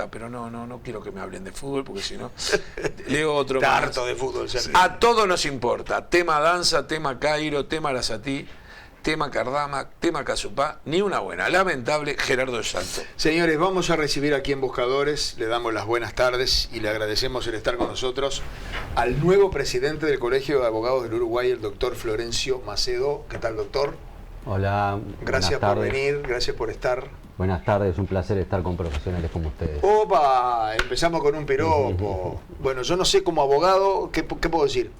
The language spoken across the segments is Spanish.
Pero no quiero que me hablen de fútbol porque si no leo otro Está más. harto de fútbol, Sergio. A todos nos importa. Tema danza, tema Cairo, tema Arasatí, tema Cardama, tema Casupá, ni una buena. Lamentable, Gerardo Salto. Señores, vamos a recibir aquí en Buscadores, le damos las buenas tardes y le agradecemos el estar con nosotros al nuevo presidente del Colegio de Abogados del Uruguay, el doctor Florencio Macedo. ¿Qué tal, doctor? Hola, Gracias por venir, gracias por estar. Buenas tardes, es un placer estar con profesionales como ustedes. ¡Opa! Empezamos con un piropo. Bueno, yo no sé como abogado, ¿qué puedo decir?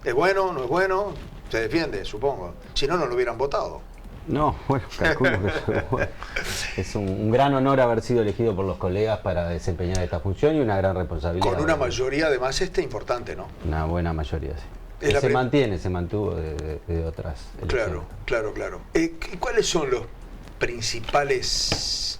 ¿Es bueno? ¿No es bueno? Se defiende, supongo. Si no, no lo hubieran votado. No, bueno, calculo que es un gran honor haber sido elegido por los colegas para desempeñar esta función y una gran responsabilidad. Con una mayoría, además, importante, ¿no? Una buena mayoría, sí. Es Se mantuvo de otras elecciones. Claro. ¿Cuáles son los principales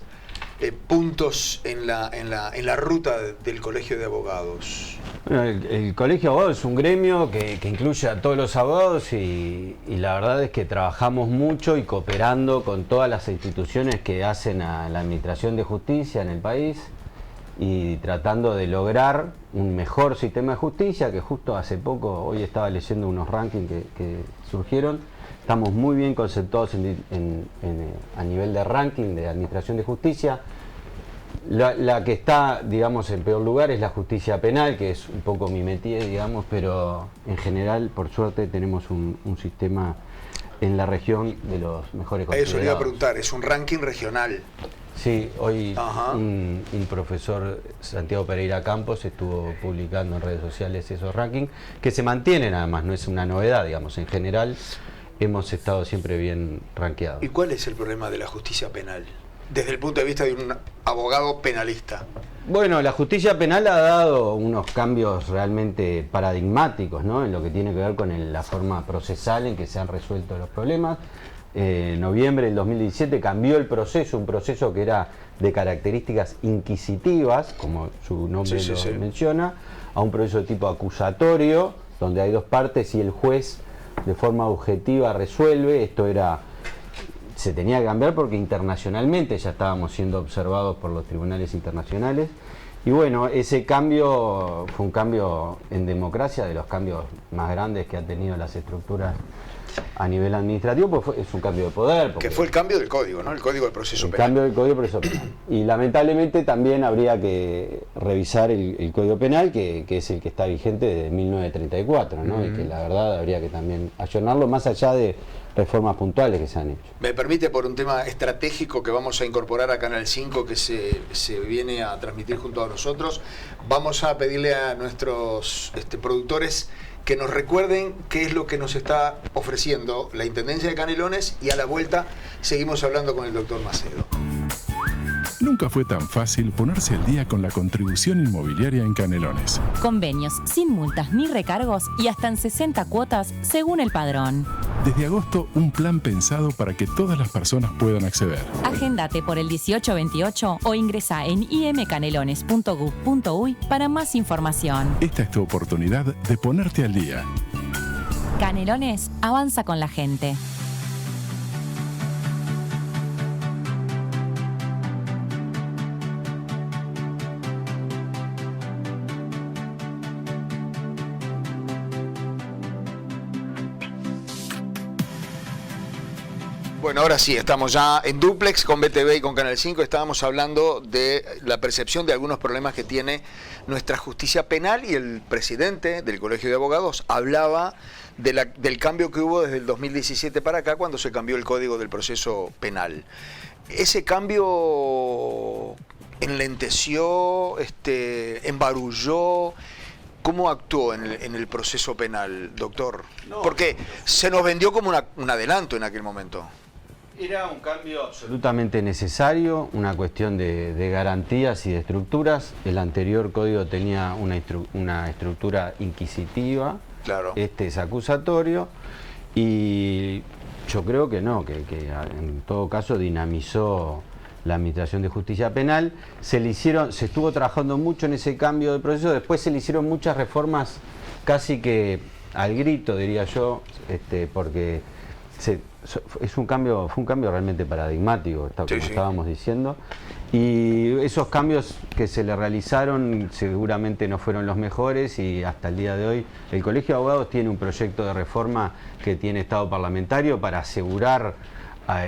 puntos en la ruta del Colegio de Abogados? Bueno, el Colegio de Abogados es un gremio que incluye a todos los abogados y la verdad es que trabajamos mucho y cooperando con todas las instituciones que hacen a la administración de justicia en el país y tratando de lograr un mejor sistema de justicia, que justo hace poco, hoy estaba leyendo unos rankings que surgieron. Estamos muy bien conceptuados a nivel de ranking de administración de justicia. La que está, digamos, en peor lugar es la justicia penal, que es un poco mi métier, digamos, pero en general, por suerte, tenemos un sistema en la región de los mejores considerados. Eso le iba a preguntar, es un ranking regional. Sí, hoy un profesor, Santiago Pereira Campos, estuvo publicando en redes sociales esos rankings, que se mantienen además, no es una novedad, digamos, en general hemos estado siempre bien rankeados. ¿Y cuál es el problema de la justicia penal? Desde el punto de vista de un abogado penalista. Bueno, la justicia penal ha dado unos cambios realmente paradigmáticos, ¿no? En lo que tiene que ver con la forma procesal en que se han resuelto los problemas. En noviembre del 2017 cambió el proceso, un proceso que era de características inquisitivas, como su nombre lo menciona, a un proceso de tipo acusatorio, donde hay dos partes y el juez de forma objetiva resuelve. Esto se tenía que cambiar porque internacionalmente ya estábamos siendo observados por los tribunales internacionales. Y bueno, ese cambio fue un cambio en democracia, de los cambios más grandes que han tenido las estructuras a nivel administrativo, pues es un cambio de poder. Que fue el cambio del código, ¿no? El código del proceso penal. El cambio del código del proceso penal. Y lamentablemente también habría que revisar el código penal, que es el que está vigente desde 1934, ¿no? Y que la verdad habría que también ayornarlo más allá de reformas puntuales que se han hecho. Me permite, por un tema estratégico que vamos a incorporar a Canal 5, que se viene a transmitir junto a nosotros, vamos a pedirle a nuestros productores que nos recuerden qué es lo que nos está ofreciendo la Intendencia de Canelones, y a la vuelta seguimos hablando con el doctor Macedo. Nunca fue tan fácil ponerse al día con la contribución inmobiliaria en Canelones. Convenios sin multas ni recargos y hasta en 60 cuotas según el padrón. Desde agosto, un plan pensado para que todas las personas puedan acceder. Agéndate por el 1828 o ingresa en imcanelones.gov.uy para más información. Esta es tu oportunidad de ponerte al día. Canelones avanza con la gente. Bueno, ahora sí, estamos ya en dúplex con BTV y con Canal 5. Estábamos hablando de la percepción de algunos problemas que tiene nuestra justicia penal, y el presidente del Colegio de Abogados hablaba del cambio que hubo desde el 2017 para acá, cuando se cambió el Código del Proceso Penal. Ese cambio enlenteció, embarulló. ¿Cómo actuó en el proceso penal, doctor? Porque se nos vendió como un adelanto en aquel momento. Era un cambio absolutamente necesario, una cuestión de garantías y de estructuras. El anterior código tenía una estructura inquisitiva, claro. Este es acusatorio, y yo creo que no, que en todo caso dinamizó la Administración de Justicia Penal. Se estuvo trabajando mucho en ese cambio de proceso, después se le hicieron muchas reformas casi que al grito, diría yo, porque fue un cambio realmente paradigmático, como Sí, sí. estábamos diciendo, y esos cambios que se le realizaron seguramente no fueron los mejores, y hasta el día de hoy el Colegio de Abogados tiene un proyecto de reforma que tiene estado parlamentario para asegurar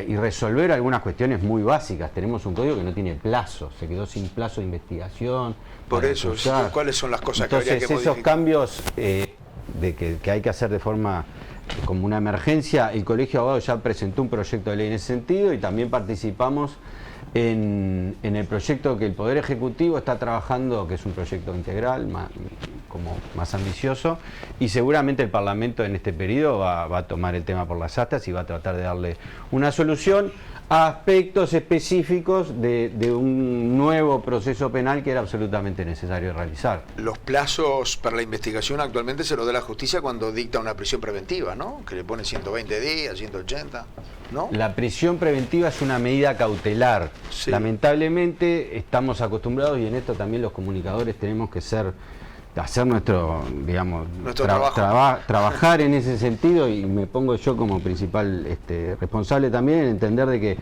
y resolver algunas cuestiones muy básicas. Tenemos un código que no tiene plazo, se quedó sin plazo de investigación. Por para eso, acusar. ¿cuáles son las cosas que Entonces, habría que esos modificar? cambios que hay que hacer de forma como una emergencia, el Colegio de Abogados ya presentó un proyecto de ley en ese sentido, y también participamos en el proyecto que el Poder Ejecutivo está trabajando, que es un proyecto integral, más ambicioso, y seguramente el Parlamento en este periodo va a tomar el tema por las astas y va a tratar de darle una solución a aspectos específicos de un nuevo proceso penal que era absolutamente necesario realizar. Los plazos para la investigación actualmente se los da la justicia cuando dicta una prisión preventiva, ¿no? Que le pone 120 días, 180, ¿no? La prisión preventiva es una medida cautelar. Sí. Lamentablemente estamos acostumbrados, y en esto también los comunicadores tenemos que hacer nuestro, digamos, Nuestro trabajo. trabajar en ese sentido, y me pongo yo como principal responsable también en entender de que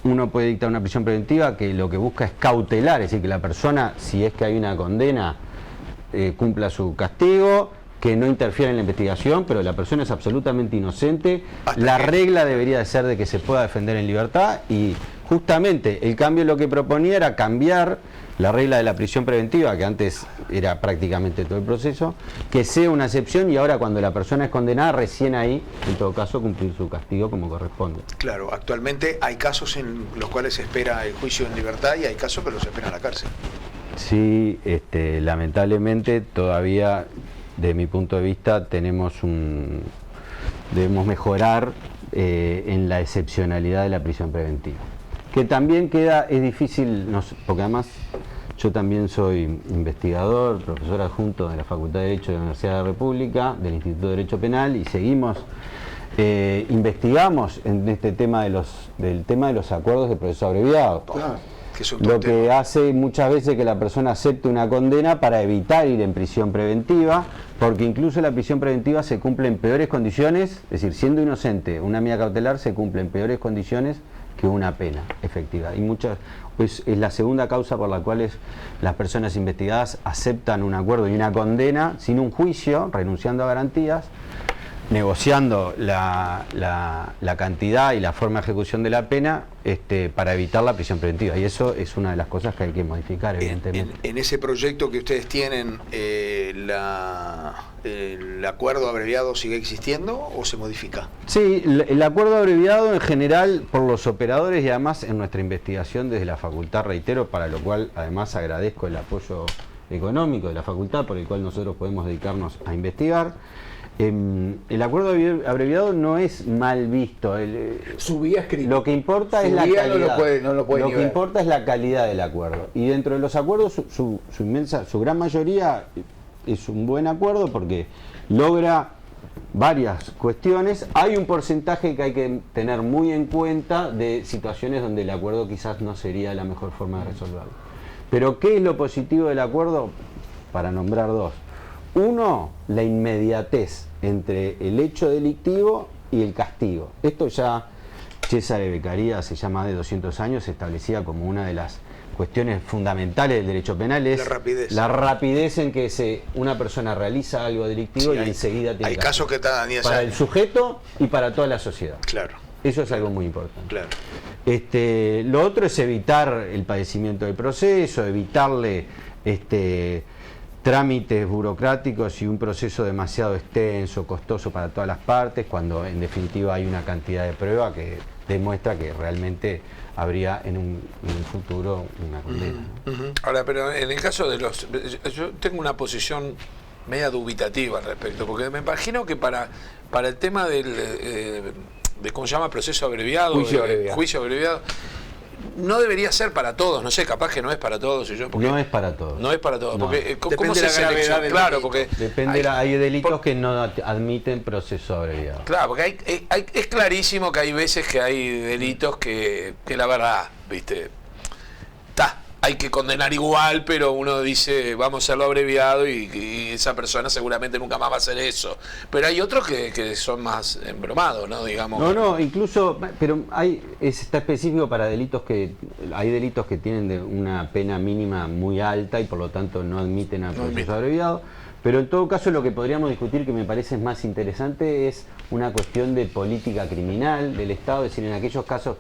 uno puede dictar una prisión preventiva que lo que busca es cautelar, es decir, que la persona, si es que hay una condena, cumpla su castigo, que no interfiera en la investigación, pero la persona es absolutamente inocente. La regla debería de ser de que se pueda defender en libertad, y justamente el cambio lo que proponía era cambiar la regla de la prisión preventiva, que antes era prácticamente todo el proceso, que sea una excepción, y ahora cuando la persona es condenada, recién ahí, en todo caso, cumplir su castigo como corresponde. Claro, actualmente hay casos en los cuales se espera el juicio en libertad y hay casos que los espera en la cárcel. Sí, lamentablemente todavía, de mi punto de vista, debemos mejorar en la excepcionalidad de la prisión preventiva. Que también es difícil, porque además yo también soy investigador, profesor adjunto de la Facultad de Derecho de la Universidad de la República, del Instituto de Derecho Penal, y investigamos en este tema del tema de los acuerdos de proceso abreviado. Claro. Lo que hace muchas veces que la persona acepte una condena para evitar ir en prisión preventiva, porque incluso la prisión preventiva se cumple en peores condiciones, es decir, siendo inocente, una medida cautelar se cumple en peores condiciones que una pena efectiva. Y es la segunda causa por la cual las personas investigadas aceptan un acuerdo y una condena sin un juicio, renunciando a garantías, negociando la cantidad y la forma de ejecución de la pena para evitar la prisión preventiva. Y eso es una de las cosas que hay que modificar, evidentemente. En ese proyecto que ustedes tienen, ¿el acuerdo abreviado sigue existiendo o se modifica? Sí, el acuerdo abreviado en general por los operadores, y además en nuestra investigación desde la facultad, reitero, para lo cual además agradezco el apoyo económico de la facultad, por el cual nosotros podemos dedicarnos a investigar. El acuerdo abreviado no es mal visto. Subía escrito. Lo que importa es la Subía, calidad. no lo puede Lo ni que ver. importa es la calidad del acuerdo. Y dentro de los acuerdos, su gran mayoría es un buen acuerdo porque logra varias cuestiones. Hay un porcentaje que hay que tener muy en cuenta de situaciones donde el acuerdo quizás no sería la mejor forma de resolverlo. Pero ¿qué es lo positivo del acuerdo? Para nombrar dos. Uno, la inmediatez entre el hecho delictivo y el castigo. Esto ya Cesare Beccaria hace ya más de 200 años establecía como una de las cuestiones fundamentales del derecho penal, es la rapidez en que una persona realiza algo delictivo, sí, y enseguida tiene hay casos que tardan 10 para años. el sujeto y para toda la sociedad. Claro. Eso es algo muy importante. Claro. Lo otro es evitar el padecimiento del proceso, evitarle trámites burocráticos y un proceso demasiado extenso, costoso para todas las partes, cuando en definitiva hay una cantidad de prueba que demuestra que realmente habría en un futuro una condena. Ahora, pero en el caso de yo tengo una posición media dubitativa al respecto, porque me imagino que para el tema de cómo se llama proceso abreviado, juicio abreviado, no debería ser para todos, no sé, capaz que no es para todos. No es para todos. No es para todos, no. porque ¿cómo Depende se de la gravedad selecciona? del Claro, delito. porque depende, hay delitos que no admiten proceso abreviado. Claro, porque es clarísimo que hay veces que hay delitos que la verdad, viste, hay que condenar igual, pero uno dice vamos a hacerlo abreviado y esa persona seguramente nunca más va a hacer eso. Pero hay otros que son más embromados, ¿no? Digamos. No, incluso, pero está específico para delitos hay delitos que tienen una pena mínima muy alta y por lo tanto no admiten al proceso abreviado. Pero en todo caso lo que podríamos discutir, que me parece más interesante, es una cuestión de política criminal del Estado, es decir, en aquellos casos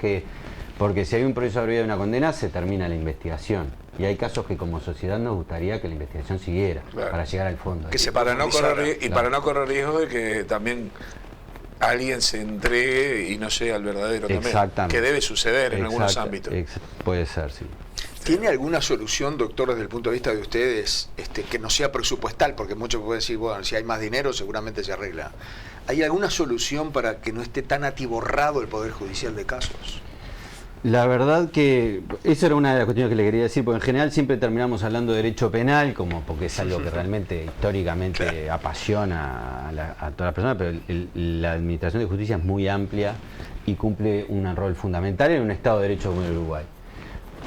porque si hay un proceso abreviado de una condena, se termina la investigación. Y hay casos que como sociedad nos gustaría que la investigación siguiera, para llegar al fondo. Para no correr riesgo de que también alguien se entregue y no sea el verdadero también. Que debe suceder en algunos ámbitos. Puede ser, sí. ¿Tiene alguna solución, doctor, desde el punto de vista de ustedes, que no sea presupuestal? Porque muchos pueden decir, bueno, si hay más dinero seguramente se arregla. ¿Hay alguna solución para que no esté tan atiborrado el Poder Judicial de casos? La verdad que eso era una de las cuestiones que le quería decir, porque en general siempre terminamos hablando de derecho penal, porque es algo que realmente históricamente apasiona a todas las personas, pero la administración de justicia es muy amplia y cumple un rol fundamental en un Estado de Derecho como el Uruguay.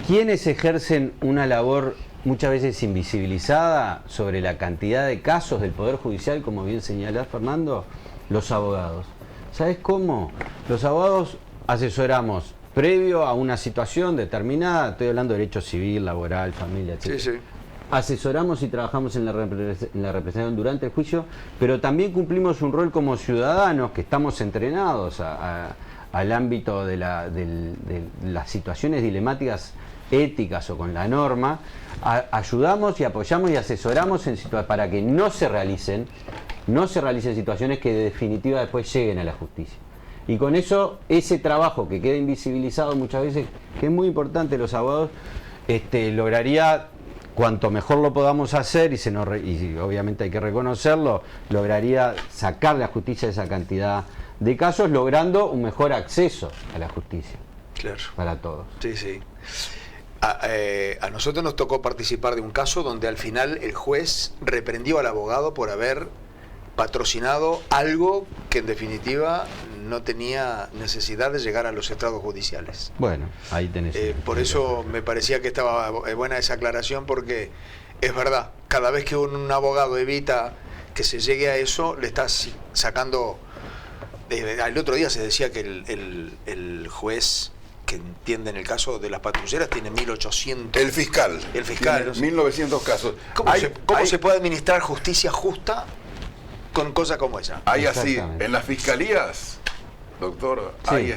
¿Quiénes ejercen una labor muchas veces invisibilizada sobre la cantidad de casos del Poder Judicial, como bien señalás, Fernando? Los abogados. ¿Sabés cómo? Los abogados asesoramos previo a una situación determinada, estoy hablando de derecho civil, laboral, familia, etc. Sí. Asesoramos y trabajamos en la representación durante el juicio, pero también cumplimos un rol como ciudadanos que estamos entrenados al ámbito de las situaciones dilemáticas éticas o con la norma. Ayudamos y apoyamos y asesoramos para que no se realicen situaciones que de definitiva después lleguen a la justicia. Y con eso, ese trabajo que queda invisibilizado muchas veces, que es muy importante los abogados, lograría, cuanto mejor lo podamos hacer, y obviamente hay que reconocerlo, lograría sacar la justicia de esa cantidad de casos, logrando un mejor acceso a la justicia. Claro. Para todos. Sí. A nosotros nos tocó participar de un caso donde al final el juez reprendió al abogado por haber patrocinado algo que en definitiva no tenía necesidad de llegar a los estrados judiciales. Bueno, ahí tenés. Por eso me parecía que estaba buena esa aclaración, porque es verdad, cada vez que un abogado evita que se llegue a eso, le estás sacando... el otro día se decía que el juez que entiende en el caso de las patrulleras tiene 1800... El fiscal. Tiene 1900 casos. ¿Cómo se puede administrar justicia justa con cosas como esa? Hay así, en las fiscalías, doctor, sí, hay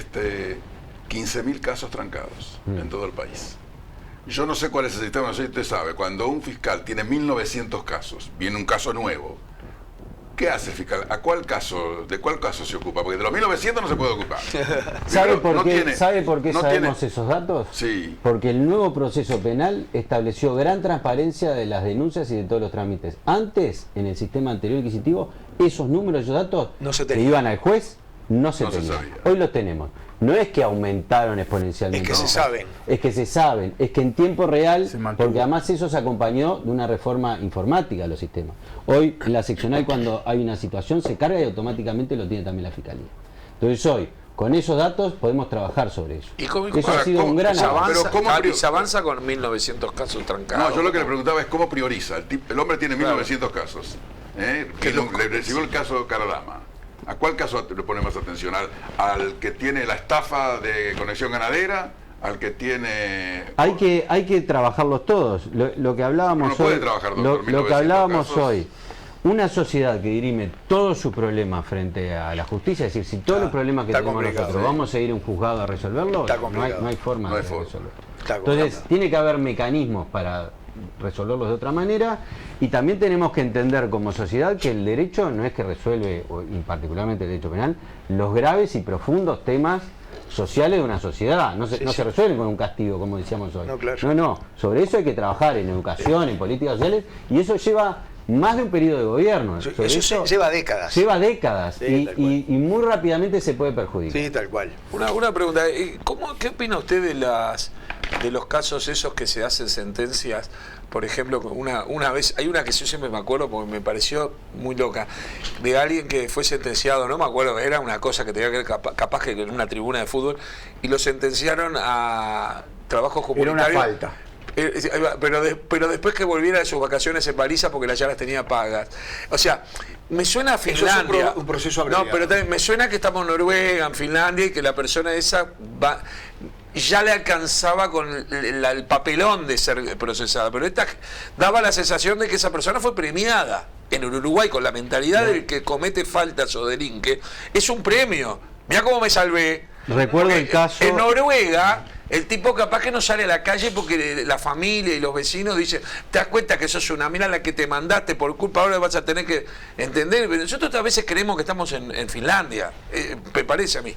15.000 casos trancados en todo el país. Yo no sé cuál es el sistema, no sé si usted sabe, cuando un fiscal tiene 1900 casos, viene un caso nuevo, ¿qué hace el fiscal? ¿De cuál caso se ocupa? Porque de los 1900 no se puede ocupar. ¿Sabe por qué sabemos esos datos? Sí. Porque el nuevo proceso penal estableció gran transparencia de las denuncias y de todos los trámites. Antes, en el sistema anterior inquisitivo, esos números, esos datos que iban al juez, no se tenían. Hoy los tenemos. No es que aumentaron exponencialmente. Es que se saben. Es que se saben. Es que en tiempo real, porque además eso se acompañó de una reforma informática de los sistemas. Hoy en la seccional, cuando hay una situación, se carga y automáticamente lo tiene también la Fiscalía. Entonces hoy, con esos datos, podemos trabajar sobre eso. Eso ha sido un gran avance. ¿Se avanza con 1900 casos trancados? No, yo lo que le preguntaba es cómo prioriza. El hombre tiene 1900 casos. Le recibió el caso Caralama. ¿A cuál caso le pone más atención? ¿Al que tiene la estafa de conexión ganadera? ¿Al que tiene...? Hay que trabajarlos todos. Lo que hablábamos hoy... No puede trabajar, doctor, lo que hablábamos hoy. Una sociedad que dirime todos sus problemas frente a la justicia, es decir, si todos los problemas que tenemos nosotros vamos a ir a un juzgado a resolverlo, no hay forma de resolverlo. Entonces, tiene que haber mecanismos para resolverlos de otra manera, y también tenemos que entender como sociedad que el derecho no es que resuelve, y particularmente el derecho penal, los graves y profundos temas sociales de una sociedad. No se resuelven con un castigo, como decíamos hoy. No, sobre eso hay que trabajar en educación, en políticas sociales, y eso lleva más de un periodo de gobierno. Eso lleva décadas. Sí, y muy rápidamente se puede perjudicar. Sí, tal cual. Una pregunta, ¿qué opina usted de los casos esos que se hacen sentencias? Por ejemplo, una vez, hay una que yo siempre me acuerdo porque me pareció muy loca, de alguien que fue sentenciado, no me acuerdo, era una cosa que tenía que ver capaz que en una tribuna de fútbol, y lo sentenciaron a trabajos comunitarios. Era una falta. Pero después que volviera de sus vacaciones en Baliza porque ya las tenía pagas. O sea, me suena a Finlandia. Eso es un proceso abreviado. No, pero también me suena que estamos en Noruega, en Finlandia, y que la persona esa ya le alcanzaba con el papelón de ser procesada. Pero esta daba la sensación de que esa persona fue premiada. En Uruguay, con la mentalidad del que comete faltas o delinque, es un premio. Mirá cómo me salvé. Recuerdo el caso... En Noruega, el tipo capaz que no sale a la calle porque la familia y los vecinos dicen, te das cuenta que sos una, mira la que te mandaste por culpa, ahora vas a tener que entender. Pero nosotros a veces creemos que estamos en Finlandia, me parece a mí.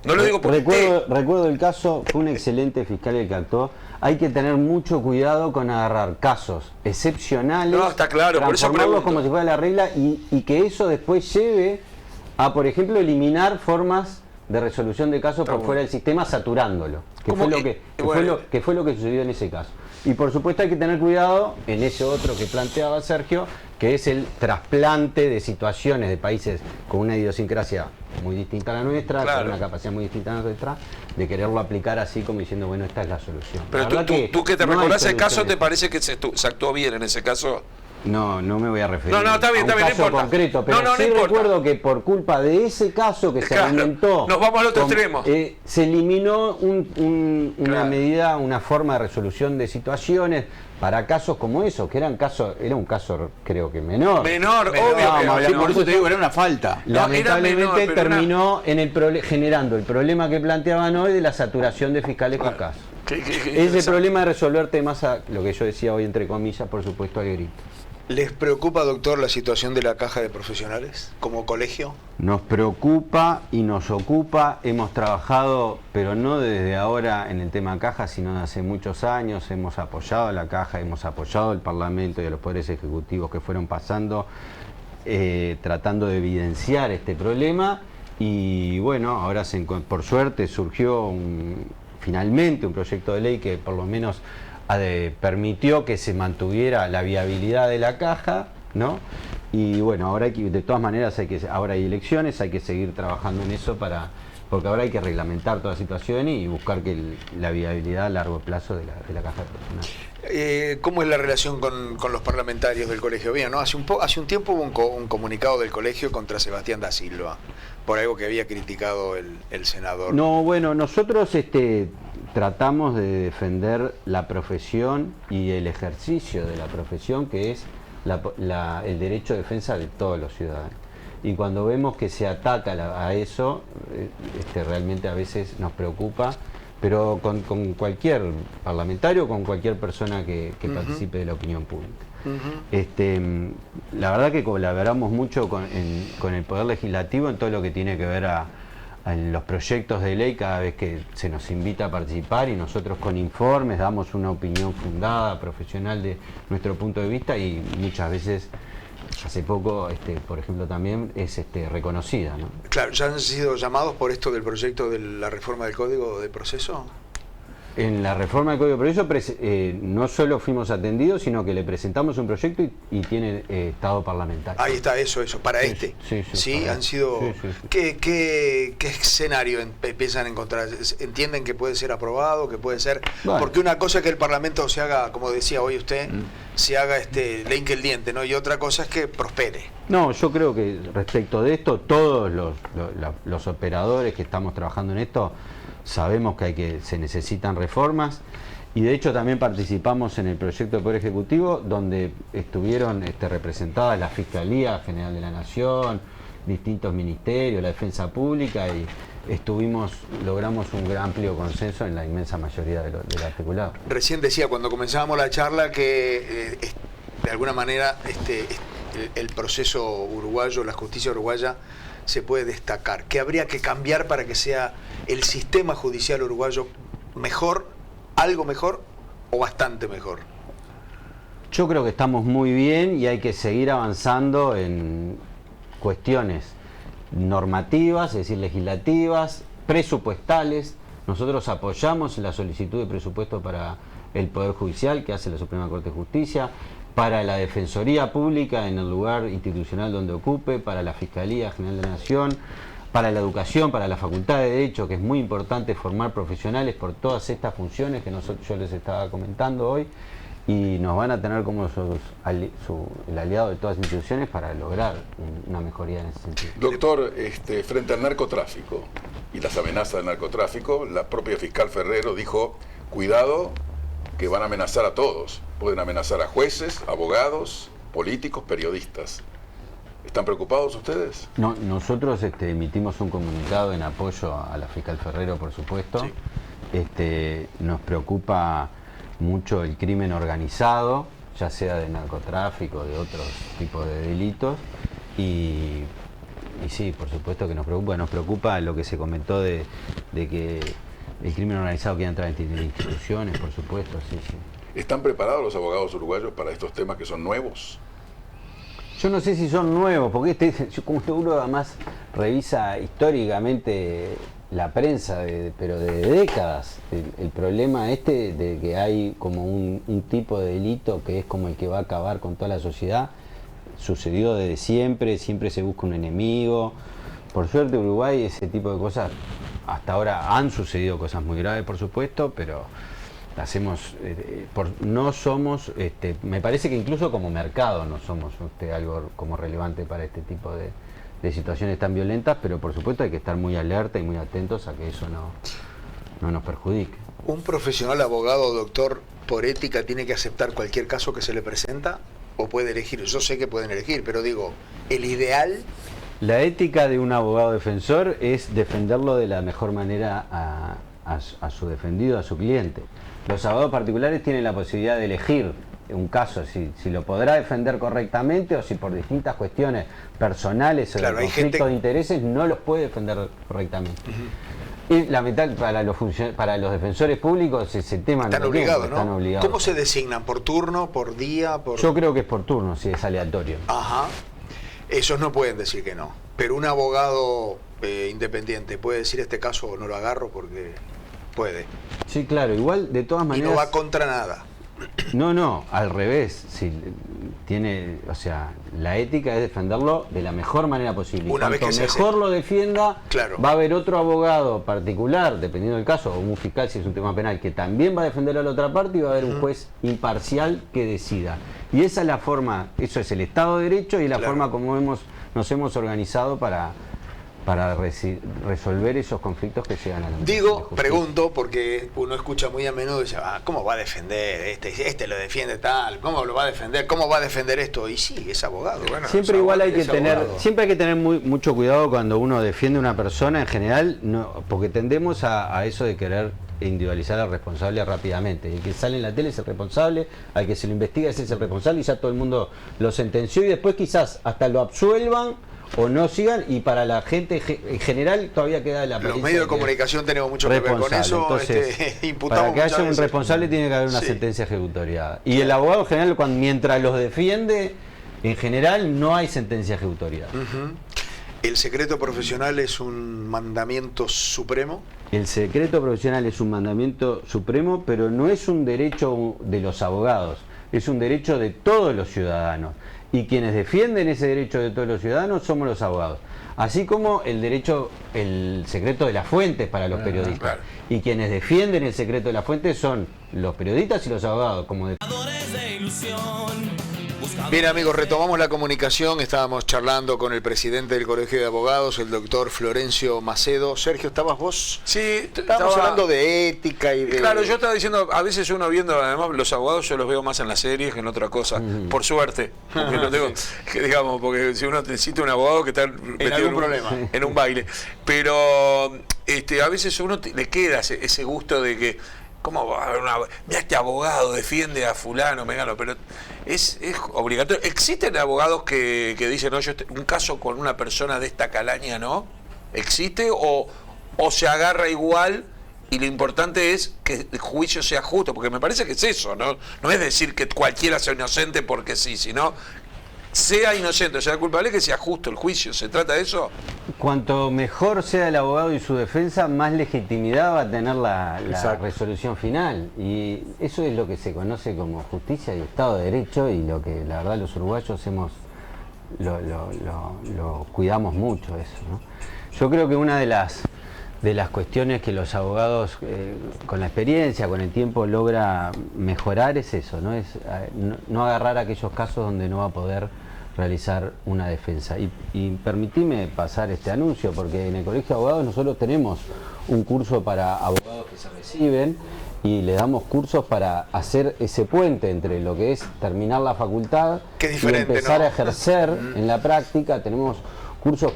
No lo digo por recuerdo el caso, fue un excelente fiscal el que actuó. Hay que tener mucho cuidado con agarrar casos excepcionales, no, está claro, por eso transformarlos como si fuera la regla y que eso después lleve a, por ejemplo, eliminar formas de resolución de casos por fuera del sistema, saturándolo, que fue lo que sucedió en ese caso. Y por supuesto hay que tener cuidado en ese otro que planteaba Sergio, que es el trasplante de situaciones de países con una idiosincrasia muy distinta a la nuestra, con una capacidad muy distinta a la nuestra, de quererlo aplicar así como diciendo, bueno, esta es la solución. Pero tú que te recordás ese caso, ¿te parece que se actuó bien en ese caso? No me voy a referir está bien, a un caso concreto, pero sí recuerdo que por culpa de ese caso que se alimentó, nos vamos al otro extremo. Se eliminó una medida, una forma de resolución de situaciones para casos como esos, que era un caso creo que menor. Menor, obvio. Por eso te digo, era una falta. Lamentablemente terminó generando el problema que planteaban hoy de la saturación de fiscales con casos. Ese problema de resolver temas, lo que yo decía hoy entre comillas, por supuesto, al grito. ¿Les preocupa, doctor, la situación de la caja de profesionales como colegio? Nos preocupa y nos ocupa. Hemos trabajado, pero no desde ahora en el tema caja, sino de hace muchos años. Hemos apoyado a la caja, hemos apoyado al Parlamento y a los poderes ejecutivos que fueron pasando, tratando de evidenciar este problema. Y bueno, ahora por suerte surgió finalmente un proyecto de ley que por lo menos permitió que se mantuviera la viabilidad de la caja, ¿no? Y bueno, ahora de todas maneras ahora hay elecciones, hay que seguir trabajando en eso porque ahora hay que reglamentar toda la situación y buscar que la viabilidad a largo plazo de la caja personal. ¿Cómo es la relación con los parlamentarios del colegio? Bien, ¿no? Hace un tiempo hubo un comunicado del colegio contra Sebastián da Silva por algo que había criticado el senador. No, bueno, nosotros tratamos de defender la profesión y el ejercicio de la profesión, que es el derecho de defensa de todos los ciudadanos. Y cuando vemos que se ataca a eso, realmente a veces nos preocupa, pero con cualquier parlamentario, con cualquier persona que participe de la opinión pública. La verdad que colaboramos mucho con el Poder Legislativo en todo lo que tiene que ver en los proyectos de ley cada vez que se nos invita a participar, y nosotros con informes damos una opinión fundada, profesional de nuestro punto de vista, y muchas veces, hace poco, por ejemplo, también es reconocida, ¿no? Claro, ¿ya han sido llamados por esto del proyecto de la reforma del Código de Proceso? En la reforma del Código de Proceso no solo fuimos atendidos, sino que le presentamos un proyecto y tiene estado parlamentario. Ahí está, eso, para Sí, han sido... ¿Qué escenario piensan encontrar? ¿Entienden que puede ser aprobado, que puede ser...? Bueno. Porque una cosa es que el Parlamento se haga, como decía hoy usted, se haga le hinque el diente, ¿no? Y otra cosa es que prospere. No, yo creo que respecto de esto, todos los operadores que estamos trabajando en esto, sabemos que se necesitan reformas, y de hecho también participamos en el proyecto de Poder Ejecutivo, donde estuvieron representadas la Fiscalía General de la Nación, distintos ministerios, la Defensa Pública, y logramos un amplio consenso en la inmensa mayoría del articulado. Recién decía, cuando comenzábamos la charla, que de alguna manera el proceso uruguayo, la justicia uruguaya, se puede destacar. ¿Qué habría que cambiar para que sea el sistema judicial uruguayo mejor, algo mejor o bastante mejor? Yo creo que estamos muy bien y hay que seguir avanzando en cuestiones normativas, es decir, legislativas, presupuestales. Nosotros apoyamos la solicitud de presupuesto para el Poder Judicial que hace la Suprema Corte de Justicia, para la Defensoría Pública en el lugar institucional donde ocupe, para la Fiscalía General de la Nación. para la educación, para la Facultad de Derecho, que es muy importante formar profesionales por todas estas funciones que yo les estaba comentando hoy, y nos van a tener como el aliado de todas las instituciones para lograr una mejoría en ese sentido. Doctor, frente al narcotráfico y las amenazas del narcotráfico, la propia fiscal Ferrero dijo, cuidado, que van a amenazar a todos. Pueden amenazar a jueces, abogados, políticos, periodistas. ¿Están preocupados ustedes? No, nosotros emitimos un comunicado en apoyo a la fiscal Ferrero, por supuesto. Sí. Nos preocupa mucho el crimen organizado, ya sea de narcotráfico, de otros tipos de delitos, y sí, por supuesto que nos preocupa lo que se comentó de que el crimen organizado quiere entrar en instituciones, por supuesto, sí. ¿Están preparados los abogados uruguayos para estos temas que son nuevos? Yo no sé si son nuevos, porque como uno además revisa históricamente la prensa, pero de décadas, el problema de que hay como un tipo de delito que es como el que va a acabar con toda la sociedad, sucedió desde siempre se busca un enemigo. Por suerte Uruguay ese tipo de cosas, hasta ahora han sucedido cosas muy graves, por supuesto, pero no somos, me parece que incluso como mercado no somos algo como relevante para este tipo de situaciones tan violentas, pero por supuesto hay que estar muy alerta y muy atentos a que eso no nos perjudique. ¿Un profesional abogado, doctor, por ética tiene que aceptar cualquier caso que se le presenta o puede elegir? Yo sé que pueden elegir, pero digo, el ideal... La ética de un abogado defensor es defenderlo de la mejor manera a su defendido, a su cliente. Los abogados particulares tienen la posibilidad de elegir un caso, si lo podrá defender correctamente o si por distintas cuestiones personales o de conflictos de intereses no los puede defender correctamente. Y lamentablemente para los defensores públicos ese tema están obligados, ¿no? Están obligados. ¿Cómo se designan? ¿Por turno? ¿Por día? Yo creo que es por turno, si es aleatorio. Ajá. Esos no pueden decir que no. Pero un abogado independiente puede decir este caso no lo agarro porque puede. Sí, claro. Igual, de todas maneras... Y no va contra nada. No, al revés. Si la ética es defenderlo de la mejor manera posible. Una vez que mejor lo defienda, claro, va a haber otro abogado particular, dependiendo del caso, o un fiscal si es un tema penal, que también va a defender a la otra parte, y va a haber un juez imparcial que decida. Y esa es la forma, eso es el Estado de Derecho y la forma como nos hemos organizado para resolver esos conflictos que llegan a la pregunto, porque uno escucha muy a menudo y dice, ¿cómo va a defender? Este lo defiende tal, ¿cómo lo va a defender? ¿Cómo va a defender esto? Y sí, es abogado. Bueno, siempre igual hay que tener mucho cuidado cuando uno defiende a una persona en general, porque tendemos a eso de querer individualizar al responsable rápidamente. El que sale en la tele es el responsable, al que se lo investiga ese es el responsable y ya todo el mundo lo sentenció y después quizás hasta lo absuelvan o no sigan, y para la gente en general todavía queda la Los medios de comunicación tenemos mucho que ver con eso. Entonces, para que haya un responsable tiene que haber una sentencia ejecutoriada. Y el abogado en general, mientras los defiende, en general no hay sentencia ejecutoriada. ¿El secreto profesional es un mandamiento supremo? El secreto profesional es un mandamiento supremo, pero no es un derecho de los abogados, es un derecho de todos los ciudadanos. Y quienes defienden ese derecho de todos los ciudadanos somos los abogados. Así como el secreto de las fuentes para los periodistas. Claro. Y quienes defienden el secreto de las fuentes son los periodistas y los abogados. Bien, amigos, retomamos la comunicación. Estábamos charlando con el presidente del Colegio de Abogados, el doctor Florencio Macedo. Sergio, ¿estabas vos? Sí, estábamos hablando de ética y de... Claro, yo estaba diciendo, a veces uno viendo, además los abogados yo los veo más en las series que en otra cosa, por suerte. Porque no tengo, digamos, porque si uno necesita un abogado que está metido en un baile. Pero a veces uno le queda ese gusto de que, ¿cómo va a haber mira, este abogado defiende a fulano, megano? Pero es obligatorio. ¿Existen abogados que dicen, no, un caso con una persona de esta calaña no? ¿Existe o se agarra igual y lo importante es que el juicio sea justo? Porque me parece que es eso, ¿no? No es decir que cualquiera sea inocente porque sí, sino sea inocente o sea culpable, que sea justo el juicio. ¿Se trata de eso? Cuanto mejor sea el abogado y su defensa, más legitimidad va a tener la resolución final. Y eso es lo que se conoce como justicia y Estado de Derecho, y lo que la verdad los uruguayos lo cuidamos mucho eso, ¿no? Yo creo que una de las cuestiones que los abogados con la experiencia, con el tiempo logra mejorar es eso, ¿no? Es no agarrar aquellos casos donde no va a poder realizar una defensa. Y permitime pasar este anuncio, porque en el Colegio de Abogados nosotros tenemos un curso para abogados que se reciben y le damos cursos para hacer ese puente entre lo que es terminar la facultad y empezar, ¿no?, a ejercer en la práctica. Tenemos cursos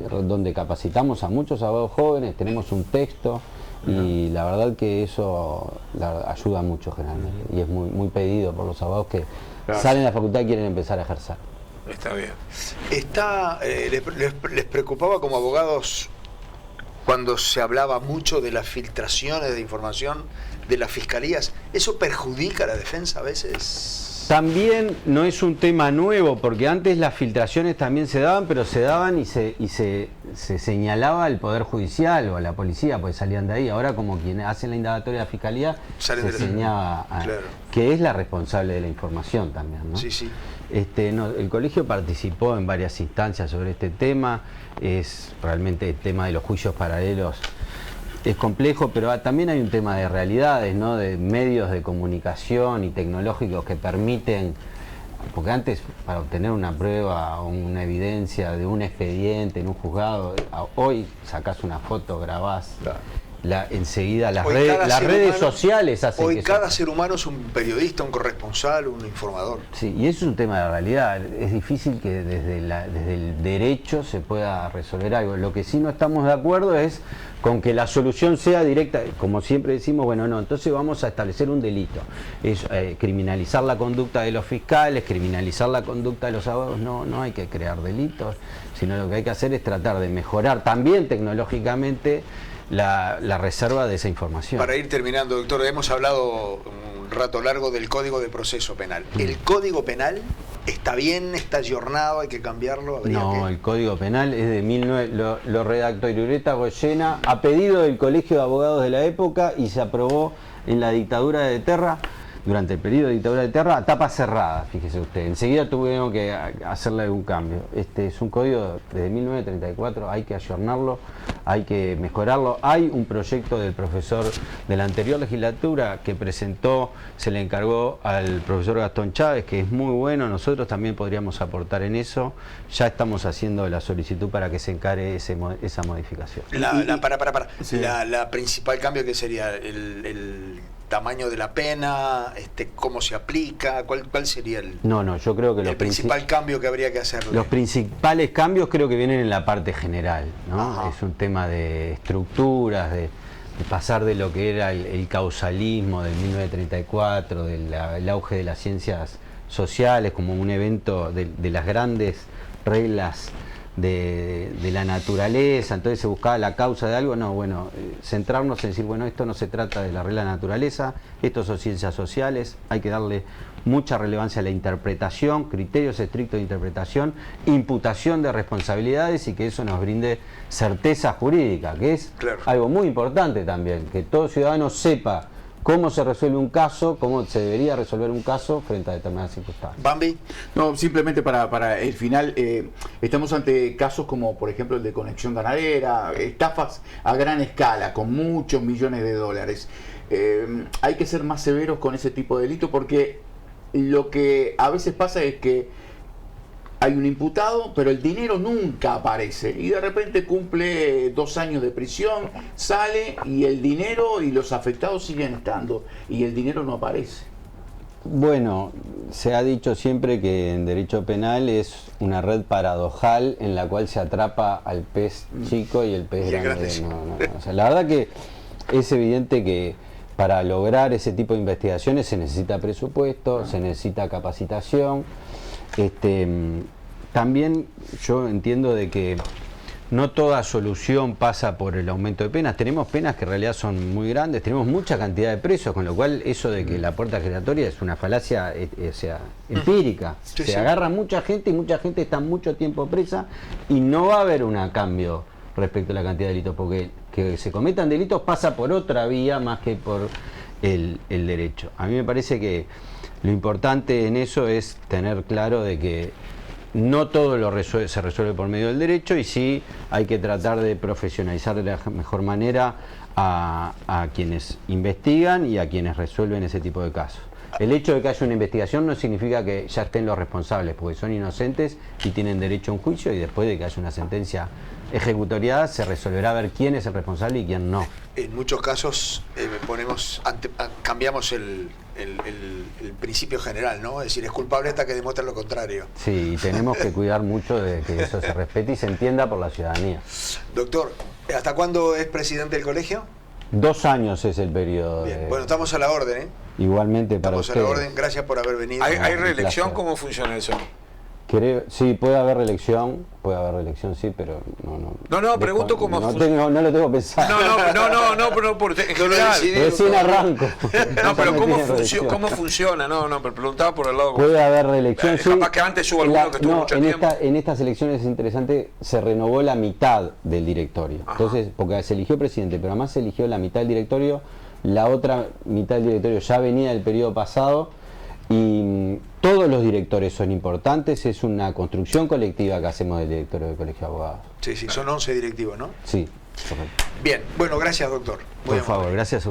donde capacitamos a muchos abogados jóvenes, tenemos un texto y la verdad que eso ayuda mucho generalmente y es muy pedido por los abogados que salen de la facultad y quieren empezar a ejercer. Está bien. ¿Les preocupaba como abogados cuando se hablaba mucho de las filtraciones de información de las fiscalías? ¿Eso perjudica a la defensa a veces? También no es un tema nuevo, porque antes las filtraciones también se daban, pero se daban y se señalaba al Poder Judicial o a la policía, pues salían de ahí. Ahora, como quien hace la indagatoria de la fiscalía, se señala que es la responsable de la información también, ¿no? Sí, sí. El colegio participó en varias instancias sobre este tema. Es realmente el tema de los juicios paralelos es complejo, pero también hay un tema de realidades, ¿no? De medios de comunicación y tecnológicos que permiten, porque antes para obtener una prueba o una evidencia de un expediente en un juzgado, hoy sacás una foto, grabás, enseguida las redes sociales hacen hoy que cada ser humano es un periodista, un corresponsal, un informador. Sí, y eso es un tema de realidad. Es difícil que desde el derecho se pueda resolver algo. Lo que sí no estamos de acuerdo es con que la solución sea directa, como siempre decimos, bueno, no, entonces vamos a establecer un delito. Es criminalizar la conducta de los fiscales, criminalizar la conducta de los abogados. No hay que crear delitos, sino lo que hay que hacer es tratar de mejorar también tecnológicamente la reserva de esa información. Para ir terminando, doctor, hemos hablado un rato largo del Código de Proceso Penal. ¿El Código Penal está bien, está ayornado, hay que cambiarlo? El Código Penal es de 19... Lo redactó Irureta Goyena a pedido del Colegio de Abogados de la época y se aprobó en la dictadura de Terra, durante el periodo de dictadura de Terra, a tapa cerrada, fíjese usted. Enseguida tuvieron que hacerle algún cambio. Este es un código desde 1934, hay que ayornarlo, hay que mejorarlo. Hay un proyecto del profesor de la anterior legislatura que presentó, se le encargó al profesor Gastón Chávez, que es muy bueno. Nosotros también podríamos aportar en eso. Ya estamos haciendo la solicitud para que se encare esa modificación. Sí. La principal cambio que sería el tamaño de la pena, cómo se aplica, ¿cuál sería el yo creo que el principal cambio que habría que hacer? Los principales cambios creo que vienen en la parte general, ¿no? Es un tema de estructuras, de pasar de lo que era el causalismo del 1934, del auge de las ciencias sociales como un evento de las grandes reglas de la naturaleza. Entonces se buscaba la causa de algo. Centrarnos en decir, esto no se trata de la regla de la naturaleza, esto son ciencias sociales, hay que darle mucha relevancia a la interpretación, criterios estrictos de interpretación, imputación de responsabilidades y que eso nos brinde certeza jurídica, que es algo muy importante también, que todo ciudadano sepa cómo se resuelve un caso, cómo se debería resolver un caso frente a determinadas circunstancias. ¿Bambi? No, simplemente para el final, estamos ante casos como por ejemplo el de Conexión Ganadera, estafas a gran escala, con muchos millones de dólares. Hay que ser más severos con ese tipo de delito porque lo que a veces pasa es que hay un imputado, pero el dinero nunca aparece y de repente cumple 2 años de prisión, sale y el dinero y los afectados siguen estando y el dinero no aparece. Bueno, se ha dicho siempre que en derecho penal es una red paradojal en la cual se atrapa al pez chico y el pez grande. O sea, la verdad que es evidente que para lograr ese tipo de investigaciones se necesita presupuesto, se necesita capacitación. También yo entiendo de que no toda solución pasa por el aumento de penas. Tenemos penas que en realidad son muy grandes, tenemos mucha cantidad de presos, con lo cual eso de que la puerta giratoria es una falacia empírica. Se agarra mucha gente y mucha gente está mucho tiempo presa y no va a haber un cambio respecto a la cantidad de delitos, porque que se cometan delitos pasa por otra vía más que por el derecho. A mí me parece que lo importante en eso es tener claro de que no todo se resuelve por medio del derecho, y sí hay que tratar de profesionalizar de la mejor manera a quienes investigan y a quienes resuelven ese tipo de casos. El hecho de que haya una investigación no significa que ya estén los responsables, porque son inocentes y tienen derecho a un juicio, y después de que haya una sentencia ejecutoriada se resolverá a ver quién es el responsable y quién no. En muchos casos cambiamos el principio general, ¿no? Es decir, es culpable hasta que demuestre lo contrario. Sí, y tenemos que cuidar mucho de que eso se respete y se entienda por la ciudadanía. Doctor, ¿hasta cuándo es presidente del colegio? 2 años es el periodo. Bien, bueno, estamos a la orden, ¿eh? Igualmente para estamos ustedes. A la orden, gracias por haber venido. ¿Hay reelección? ¿Cómo funciona eso? Sí, puede haber reelección, sí, pero No, pregunto cómo funciona. No lo tengo pensado. No, pero por en general. Recién arranco. No, pero ¿cómo funciona? Pero preguntaba por el lado. Puede haber reelección, sí. Capaz que antes hubo alguno que estuvo mucho tiempo. En estas elecciones es interesante, se renovó la mitad del directorio. Ajá. Entonces, porque se eligió presidente, pero además se eligió la mitad del directorio, la otra mitad del directorio ya venía del periodo pasado. Y todos los directores son importantes, es una construcción colectiva que hacemos del directorio del Colegio de Abogados. Sí, son 11 directivos, ¿no? Sí, correcto. Bien, bueno, gracias, doctor. Por favor, gracias a